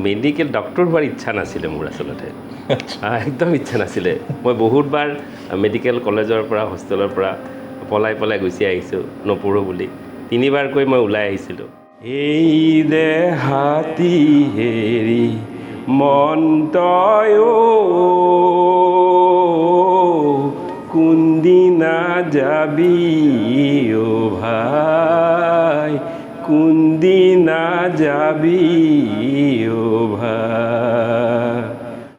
Medical doctor হোৱাৰ ইচ্ছা নাছিলে মোৰ আচলতে একদম ইচ্ছা নাছিলে মই বহুতবাৰ মেডিকেল কলেজৰ পৰা হোষ্টেলৰ পৰা পলাই গুচি আহিছোঁ নপঢ়ো বুলি তিনিবাৰকৈ মই ওলাই আহিছিলোঁ এই দেহাতি হেৰি মন তই কোনদিনা যাবি অ ভাই কোনদিনা যাবি অ ভাই।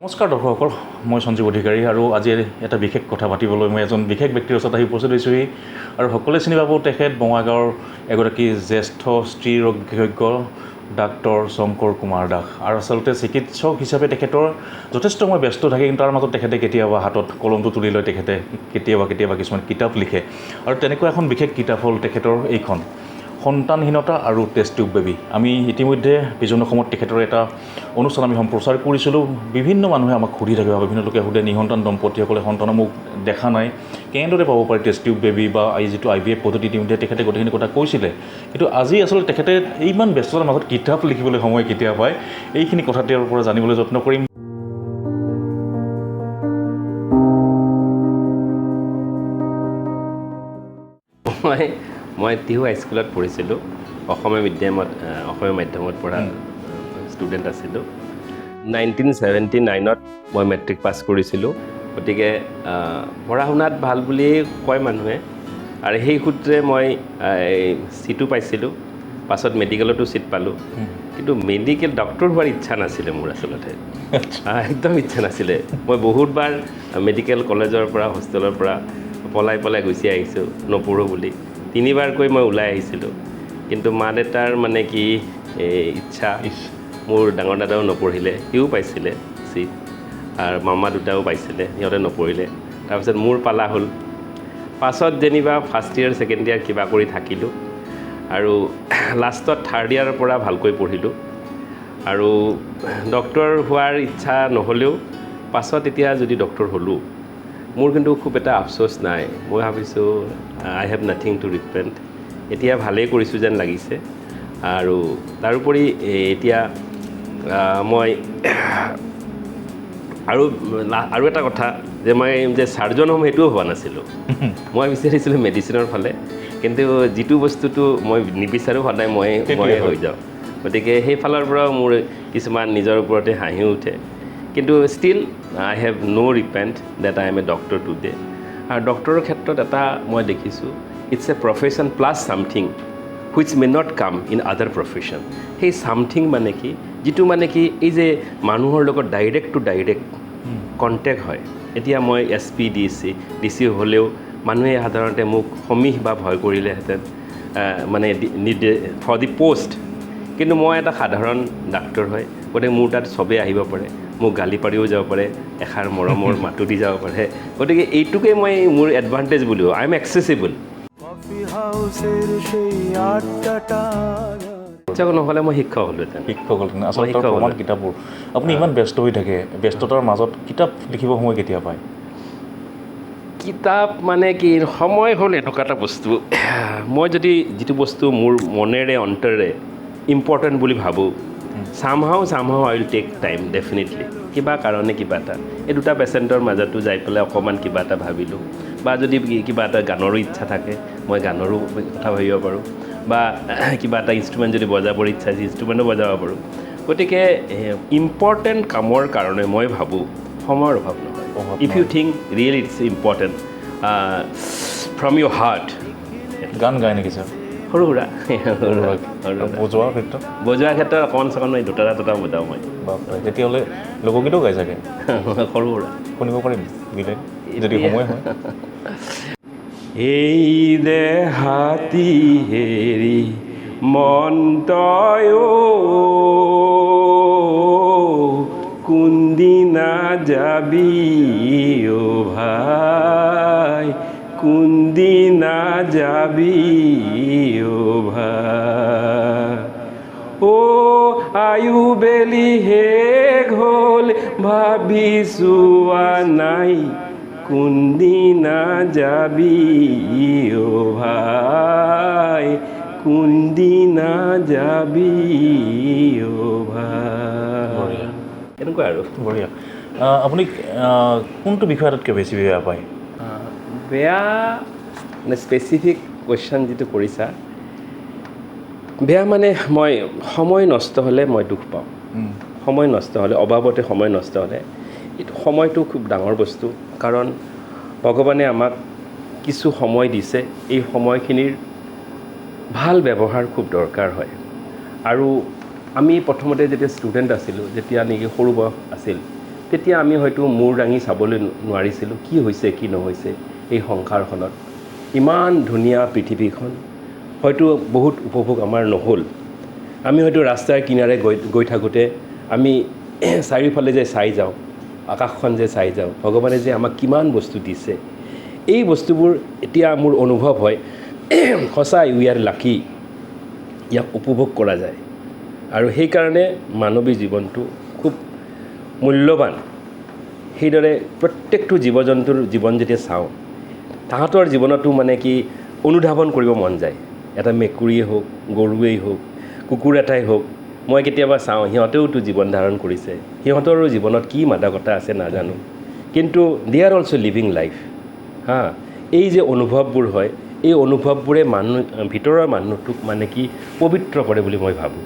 নমস্কাৰ দৰ্শকসকল, মই সঞ্জীৱ অধিকাৰী আৰু আজি এটা বিশেষ কথা পাতিবলৈ মই এজন বিশেষ ব্যক্তিৰ ওচৰত আহি উপস্থিত হৈছোঁহি আৰু সকলোৱে চিনি পাব তেখেত বঙাইগাঁৱৰ এগৰাকী জ্যেষ্ঠ স্ত্ৰী ৰোগ বিশেষজ্ঞ ডাক্তৰ শংকৰ কুমাৰ দাস আৰু আচলতে চিকিৎসক হিচাপে তেখেতৰ যথেষ্ট সময় ব্যস্ত থাকে, কিন্তু তাৰ মাজত তেখেতে কেতিয়াবা হাতত কলমটো তুলি লৈ তেখেতে কেতিয়াবা কিছুমান কিতাপ লিখে আৰু তেনেকুৱা এখন বিশেষ কিতাপ হ'ল তেখেতৰ এইখন সন্তানহীনতা আৰু টেষ্ট টিউব বেবী। আমি ইতিমধ্যে বিজন অসমত তেখেতৰ এটা অনুষ্ঠান আমি সম্প্ৰচাৰ কৰিছিলোঁ। বিভিন্ন মানুহে আমাক সুধি থাকে, বিভিন্ন লোকে সোধে নিসন্তান দম্পতীসকলে সন্তানৰ মোক দেখা নাই, কেনেদৰে পাব পাৰে টেষ্ট টিউব বেবী বা এই যিটো IVF পদ্ধতি ইতিমধ্যে তেখেতে গোটেইখিনি কথা কৈছিলে। কিন্তু আজি আচলতে তেখেতে ইমান ব্যস্ততাৰ মাজত কিতাপ লিখিবলৈ সময় কেতিয়া পায়, এইখিনি কথা তেওঁৰ পৰা জানিবলৈ যত্ন কৰিম। মই টিহু হাইস্কুলত পঢ়িছিলোঁ, অসমীয়া মাধ্যমত পঢ়া ষ্টুডেণ্ট আছিলোঁ। 1979ত মই মেট্ৰিক পাছ কৰিছিলোঁ, গতিকে পঢ়া শুনাত ভাল বুলিয়েই কয় মানুহে আৰু সেই সূত্ৰে মই চিটো পাইছিলোঁ, পাছত মেডিকেলতো চিট পালোঁ। কিন্তু মেডিকেল ডক্টৰ হোৱাৰ ইচ্ছা নাছিলে মোৰ আচলতে একদম ইচ্ছা নাছিলে। মই বহুতবাৰ মেডিকেল কলেজৰ পৰা হোষ্টেলৰ পৰা পলাই গুচি আহিছোঁ নপঢ়ো বুলি তিনিবাৰকৈ মই ওলাই আহিছিলোঁ। কিন্তু মা দেউতাৰ মানে কি ইচ্ছা, মোৰ ডাঙৰ দাদাও নপঢ়িলে, সিও পাইছিলে চিট আৰু মামা দুটাও পাইছিলে, সিহঁতে নপঢ়িলে। তাৰপিছত মোৰ পালা হ'ল। পাছত যেনিবা ফাৰ্ষ্ট ইয়েৰ ছেকেণ্ড ইয়েৰ কিবা কৰি থাকিলোঁ আৰু লাষ্টত থাৰ্ড ইয়েৰৰ পৰা ভালকৈ পঢ়িলোঁ আৰু ডক্টৰ হোৱাৰ ইচ্ছা নহ'লেও পাছত এতিয়া যদি ডক্টৰ হ'লোঁ, মোৰ কিন্তু খুব এটা আফচোচ নাই। মই ভাবিছোঁ আই হেভ নাথিং টু ৰিপেণ্ট, এতিয়া ভালেই কৰিছোঁ যেন লাগিছে। আৰু তাৰোপৰি এতিয়া মই আৰু এটা কথা যে মই যে ছাৰ্জন হ'ম সেইটোও হোৱা নাছিলোঁ। মই বিচাৰিছিলোঁ মেডিচিনৰ ফালে, কিন্তু যিটো বস্তুটো মই নিবিচাৰোঁ সদায় মই হৈ যাওঁ। গতিকে সেইফালৰ পৰাও মোৰ কিছুমান নিজৰ ওপৰতে হাঁহি উঠে। কিন্তু still I have no' repent that I am a doctor today. আৰু ডক্টৰৰ ক্ষেত্ৰত এটা মই দেখিছোঁ, it's a profession plus something which may not come in other profession. সেই ছামথিং মানে কি, যিটো মানে কি এই যে মানুহৰ লগত ডাইৰেক্ট টু ডাইৰেক্ট কণ্টেক্ট হয়। এতিয়া মই SP DC হ'লেও মানুহে সাধাৰণতে মোক সমীহ বা ভয় কৰিলেহেঁতেন মানে ফৰ দি পোষ্ট। কিন্তু মই এটা সাধাৰণ ডাক্তৰ হয়, গতিকে মোৰ তাত চবেই আহিব পাৰে, মোক গালি পাৰিও যাব পাৰে, এষাৰ মৰমৰ মাতো দি যাব পাৰে। গতিকে এইটোকে মই মোৰ এডভান্টেজ বুলিও, আই এম এক্সেচিবল। শিক্ষক নহ'লে মই শিক্ষক হ'লোহেঁতেন। আচলতে প্ৰমাণ কিতাপবোৰ আপুনি ইমান ব্যস্ত হৈ থাকে, ব্যস্ততাৰ মাজত কিতাপ লিখিব সময় কেতিয়া পায়? কিতাপ মানে কি, সময় হ'ল এনেকুৱা এটা বস্তু, মই যদি যিটো বস্তু মোৰ মনেৰে অন্তৰেৰে ইম্পৰ্টেণ্ট বুলি ভাবোঁ, চামহাও আই উইল টেক টাইম ডেফিনেটলি। কিবা কাৰণে কিবা এটা, এই দুটা পেচেণ্টৰ মাজতো যাই পেলাই অকণমান কিবা এটা ভাবিলোঁ, বা যদি কিবা এটা গানৰো ইচ্ছা থাকে মই গানৰো কথা ভাবিব পাৰোঁ, বা কিবা এটা ইনষ্ট্ৰুমেণ্ট যদি বজাবৰ ইচ্ছা আছে ইনষ্ট্ৰুমেণ্টো বজাব পাৰোঁ। গতিকে ইম্পৰ্টেণ্ট কামৰ কাৰণে মই ভাবোঁ সময়ৰ অভাৱ নহয়। If you think really it's important from your heart. গান গায় নেকি ছাৰ? সৰু সুৰা বজোৱাৰ ক্ষেত্ৰত অকণমান চকণ দুটা বজাওঁ মই। তেতিয়াহ'লে লোকগীতো গাই চাগে? সৰু সুৰা শুনিব পাৰিম গীতে যদি সময় হয়। এই দেহাতি হেৰি মন তই কোনদিনা যাবি অ ভাই কোনদিনা যাবি অ ভাই। আয়ু বেলি শেষ হ'ল ভাবি চোৱা নাই কোনদিনা যাবি অ ভাই কোনদিনা যাবি অ ভাই। এনেকুৱা আৰু বঢ়িয়া আপুনি কোনটো বিষয় আটাইতকৈ বেছি বেয়া পায় বেয়া মানে স্পেচিফিক কুৱেশ্যন যিটো কৰিছা বেয়া মানে মই সময় নষ্ট হ'লে মই দুখ পাওঁ সময় নষ্ট হ'লে অবাবতে সময় নষ্ট হ'লে এইটো সময়টো খুব ডাঙৰ বস্তু কাৰণ ভগৱানে আমাক কিছু সময় দিছে এই সময়খিনিৰ ভাল ব্যৱহাৰ খুব দৰকাৰ হয় আৰু আমি প্ৰথমতে যেতিয়া ষ্টুডেণ্ট আছিলোঁ যেতিয়া নেকি সৰু বয়স আছিল তেতিয়া আমি হয়তো মূৰ দাঙি চাবলৈ নোৱাৰিছিলোঁ কি হৈছে কি নহৈছে এই সংসাৰখনত ইমান ধুনীয়া পৃথিৱীখন হয়তো বহুত উপভোগ আমাৰ নহ'ল আমি হয়তো ৰাস্তাৰ কিনাৰে গৈ থাকোঁতে আমি চাৰিওফালে যে চাই যাওঁ আকাশখন যে চাই যাওঁ ভগৱানে যে আমাক কিমান বস্তু দিছে এই বস্তুবোৰ এতিয়া মোৰ অনুভৱ হয় সঁচাই উই আৰ লাকি ইয়াক উপভোগ কৰা যায় আৰু সেইকাৰণে মানৱী জীৱনটো খুব মূল্যৱান সেইদৰে প্ৰত্যেকটো জীৱ জন্তুৰ জীৱন যেতিয়া চাওঁ তাহাঁতৰ জীৱনতো মানে কি অনুধাৱন কৰিব মন যায় এটা মেকুৰীয়ে হওক গৰুৱেই হওক কুকুৰ এটাই হওক মই কেতিয়াবা চাওঁ সিহঁতেওতো জীৱন ধাৰণ কৰিছে সিহঁতৰো জীৱনত কি মাদকতা আছে নাজানো কিন্তু দে আৰ অলছ' লিভিং লাইফ হা এই যে অনুভৱবোৰ হয় এই অনুভৱবোৰে ভিতৰৰ মানুহটোক মানে কি পবিত্ৰ কৰে বুলি মই ভাবোঁ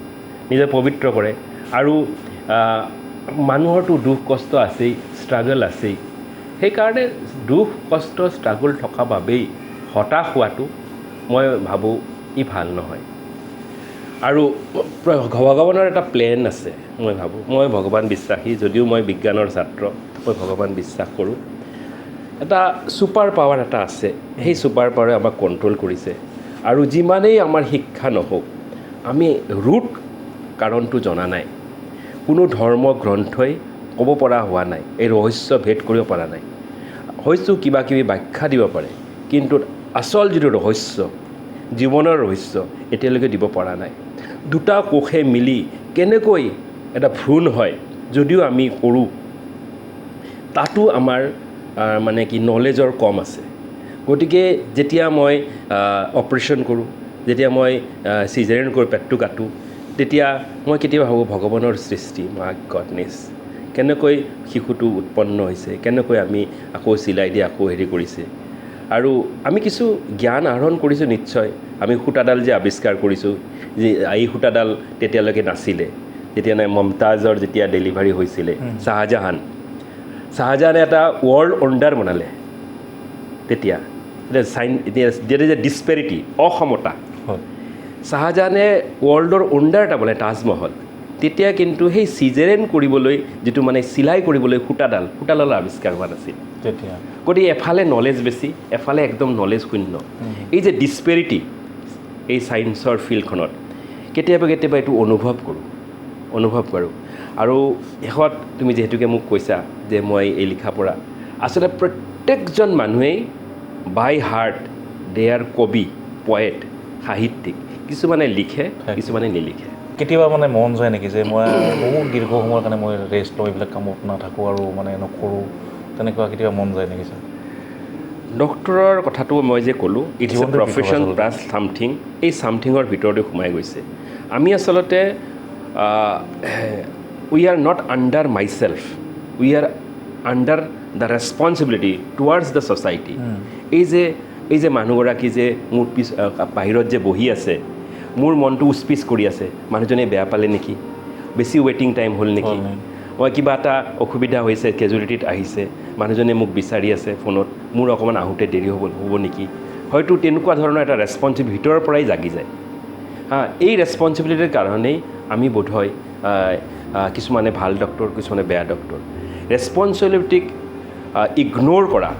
নিজে পবিত্ৰ কৰে আৰু মানুহৰতো দুখ কষ্ট আছেই ষ্ট্ৰাগল আছেই সেইকাৰণে দুখ কষ্ট ষ্ট্ৰাগল থকা বাবেই হতাশ হোৱাটো মই ভাবোঁ ই ভাল নহয় আৰু ভগৱানৰ এটা প্লেন আছে মই ভাবোঁ মই ভগৱান বিশ্বাসী যদিও মই বিজ্ঞানৰ ছাত্ৰ মই ভগৱান বিশ্বাস কৰোঁ এটা ছুপাৰ পাৱাৰ এটা আছে সেই ছুপাৰ পাৱাৰে আমাক কণ্ট্ৰল কৰিছে আৰু যিমানেই আমাৰ শিক্ষা নহওক আমি ৰুট কাৰণটো জনা নাই কোনো ধৰ্ম গ্ৰন্থই ক'ব পৰা হোৱা নাই এই ৰহস্য ভেদ কৰিব পৰা নাই হয়তো কিবা কিবি ব্যাখ্যা দিব পাৰে কিন্তু আচল যিটো ৰহস্য জীৱনৰ ৰহস্য এতিয়ালৈকে দিব পৰা নাই দুটা কোষে মিলি কেনেকৈ এটা ভ্ৰূণ হয় যদিও আমি কৰোঁ তাতো আমাৰ মানে কি নলেজৰ কম আছে গতিকে যেতিয়া মই অপাৰেশ্যন কৰোঁ যেতিয়া মই চিজাৰিন কৰি পেটটো কাটোঁ তেতিয়া মই কেতিয়াবা ভাবোঁ ভগৱানৰ সৃষ্টি মাই গডনেছ কেনেকৈ শিশুটো উৎপন্ন হৈছে কেনেকৈ আমি আকৌ চিলাই দি আকৌ হেৰি কৰিছে আৰু আমি কিছু জ্ঞান আহৰণ কৰিছোঁ নিশ্চয় আমি সূতাডাল যে আৱিষ্কাৰ কৰিছোঁ যে এই সূতাডাল তেতিয়ালৈকে নাছিলে যেতিয়া মমতাজৰ যেতিয়া ডেলিভাৰী হৈছিলে শ্বাহজাহানে এটা ৱৰ্ল্ড ৱণ্ডাৰ বনালে তেতিয়া যে ডিছপেৰিটি অসমতা শ্বাহজাহানে ৱৰ্ল্ডৰ ৱণ্ডাৰ এটা বনালে তাজমহল তেতিয়া কিন্তু সেই চিজাৰিন কৰিবলৈ যিটো মানে চিলাই কৰিবলৈ সূতাডালৰ আৱিষ্কাৰ হোৱা নাছিল তেতিয়া গতিকে এফালে নলেজ বেছি এফালে একদম নলেজ শূন্য এই যে ডিছপেৰিটি এই ছায়েন্সৰ ফিল্ডখনত কেতিয়াবা এইটো অনুভৱ কৰোঁ আৰু শেষত তুমি যিহেতুকে মোক কৈছা যে মই এই লিখা পঢ়া আচলতে প্ৰত্যেকজন মানুহেই বাই হাৰ্ট দে আৰ কবি পয়েট সাহিত্যিক কিছুমানে লিখে কিছুমানে নিলিখে কেতিয়াবা মানে মন যায় নেকি যে মই বহুত দীৰ্ঘ সময়ৰ কাৰণে মই ৰেষ্ট লৈ এইবিলাক কামত নাথাকোঁ আৰু মানে নকৰোঁ তেনেকুৱা কেতিয়াবা মন যায় নেকি ছাৰ ডক্টৰৰ কথাটো মই যে ক'লোঁ it's a profession plus something এই ছামথিঙৰ ভিতৰতে সোমাই গৈছে আমি আচলতে we are not under myself we are under the responsibility towards the society এই যে মানুহগৰাকী যে মোৰ বাহিৰত যে বহি আছে মোৰ মনটো উচপিচ কৰি আছে মানুহজনে বেয়া পালে নেকি বেছি ৱেইটিং টাইম হ'ল নেকি মই কিবা এটা অসুবিধা হৈছে কেজুৱেলিটিত আহিছে মানুহজনে মোক বিচাৰি আছে ফোনত মোৰ অকণমান আহোঁতে দেৰি হ'ব নেকি হয়তো তেনেকুৱা ধৰণৰ এটা ৰেছপনচিবিলিটি ভিতৰৰ পৰাই জাগি যায় এই ৰেছপনচিবিলিটিৰ কাৰণেই আমি বোধহয় কিছুমানে ভাল ডক্টৰ কিছুমানে বেয়া ডক্টৰ ৰেছপনচিবিলিটিক ইগন'ৰ কৰা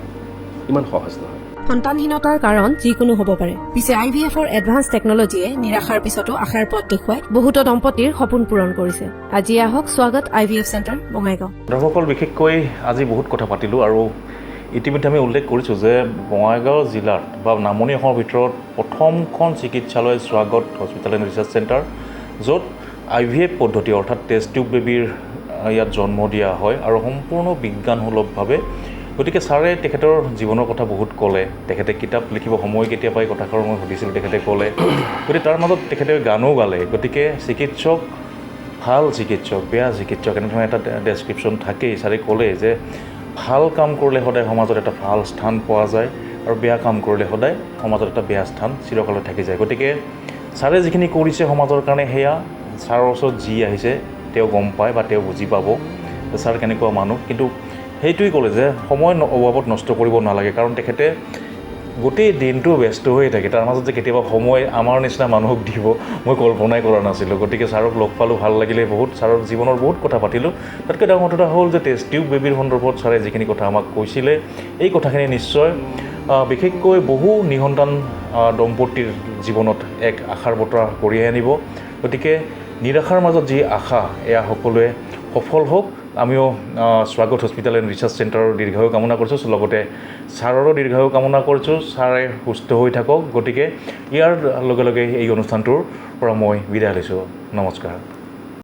ইমান সহজ নহয় সন্তানহীনতাৰ কাৰণ যিকোনো হ'ব পাৰে পিছে IVFৰ এডভান্স টেকনলজিয়ে নিৰাশাৰ পিছতো আশাৰ পথ দেখুৱাই বহুতো দম্পতীৰ সপোন পূৰণ কৰিছে আজি আহক স্বাগত IVF চেণ্টাৰ বঙাইগাঁও দৰ্শকসকল বিশেষকৈ আজি বহুত কথা পাতিলোঁ আৰু ইতিমধ্যে আমি উল্লেখ কৰিছোঁ যে বঙাইগাঁও জিলাত বা নামনি অসমৰ ভিতৰত প্ৰথমখন চিকিৎসালয় স্বাগত হস্পিটেল এণ্ড ৰিচাৰ্চ চেণ্টাৰ য'ত IVF পদ্ধতি অৰ্থাৎ টেষ্ট টিউব বেবীৰ ইয়াত জন্ম দিয়া হয় আৰু সম্পূৰ্ণ বিজ্ঞানসুলভভাৱে গতিকে ছাৰে তেখেতৰ জীৱনৰ কথা বহুত ক'লে তেখেতে কিতাপ লিখিব সময় কেতিয়া পাই কথাষাৰ মই সুধিছিলোঁ তেখেতে ক'লে গতিকে তাৰ মাজত তেখেতে গানো গালে গতিকে চিকিৎসক ভাল চিকিৎসক বেয়া চিকিৎসক এনেধৰণৰ এটা ডেছক্ৰিপশ্যন থাকেই। ছাৰে ক'লে যে ভাল কাম কৰিলে সদায় সমাজত এটা ভাল স্থান পোৱা যায় আৰু বেয়া কাম কৰিলে সদায় সমাজত এটা বেয়া স্থান চিৰকালে থাকি যায়। গতিকে ছাৰে যিখিনি কৰিছে সমাজৰ কাৰণে সেয়া ছাৰৰ ওচৰত যি আহিছে তেওঁ গম পায় বা তেওঁ বুজি পাব যে ছাৰ কেনেকুৱা মানুহ। কিন্তু সেইটোৱেই ক'লে যে সময় অভাৱত নষ্ট কৰিব নালাগে, কাৰণ তেখেতে গোটেই দিনটো ব্যস্ত হৈ থাকে, তাৰ মাজত যে কেতিয়াবা সময় আমাৰ নিচিনা মানুহক দিব মই কল্পনাই কৰা নাছিলোঁ। গতিকে ছাৰক লগ পালোঁ, ভাল লাগিলে বহুত, ছাৰৰ জীৱনৰ বহুত কথা পাতিলোঁ। তাতকৈ ডাঙৰ কথা হ'ল যে টেষ্ট টিউব বেবীৰ সন্দৰ্ভত ছাৰে যিখিনি কথা আমাক কৈছিলে এই কথাখিনি নিশ্চয় বিশেষকৈ বহু নিসন্তান দম্পতীৰ জীৱনত এক আশাৰ বতৰা কঢ়িয়াই আনিব। গতিকে নিৰাশাৰ মাজত যি আশা এয়া সকলোৱে সফল হওক। আমিও স্বাগত হস্পিটেল এণ্ড ৰিচাৰ্চ চেণ্টাৰৰ দীৰ্ঘায়ু কামনা কৰিছোঁ, লগতে ছাৰৰো দীৰ্ঘায়ু কামনা কৰিছোঁ। ছাৰে সুস্থ হৈ থাকক। গতিকে ইয়াৰ লগে লগে এই অনুষ্ঠানটোৰ পৰা মই বিদায় লৈছোঁ। নমস্কাৰ।